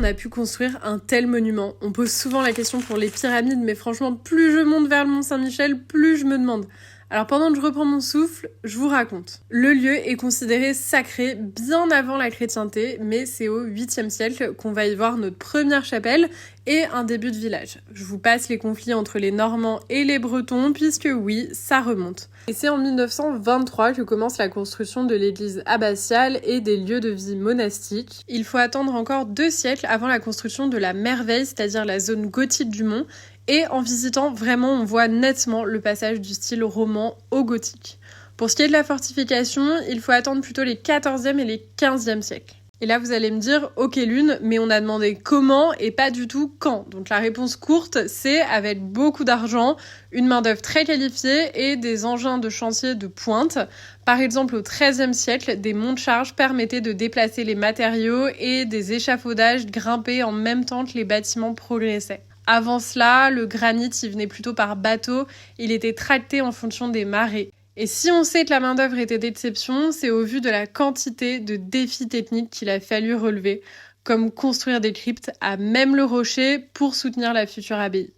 on a pu construire un tel monument? On pose souvent la question pour les pyramides, mais franchement, plus je monte vers le Mont Saint-Michel, plus je me demande. Alors pendant que je reprends mon souffle, je vous raconte. Le lieu est considéré sacré bien avant la chrétienté, mais c'est au 8e siècle qu'on va y voir notre première chapelle et un début de village. Je vous passe les conflits entre les Normands et les Bretons, puisque oui, ça remonte. Et c'est en 1923 que commence la construction de l'église abbatiale et des lieux de vie monastiques. Il faut attendre encore 2 siècles avant la construction de la Merveille, c'est-à-dire la zone gothique du mont. Et en visitant, vraiment, on voit nettement le passage du style roman au gothique. Pour ce qui est de la fortification, il faut attendre plutôt les 14e et les 15e siècles. Et là, vous allez me dire, ok Lune, mais on a demandé comment et pas du tout quand. Donc la réponse courte, c'est avec beaucoup d'argent, une main-d'œuvre très qualifiée et des engins de chantier de pointe. Par exemple, au XIIIe siècle, des monte-charges permettaient de déplacer les matériaux et des échafaudages grimpaient en même temps que les bâtiments progressaient. Avant cela, le granit, il venait plutôt par bateau, il était tracté en fonction des marées. Et si on sait que la main-d'œuvre était d'exception, c'est au vu de la quantité de défis techniques qu'il a fallu relever, comme construire des cryptes à même le rocher pour soutenir la future abbaye.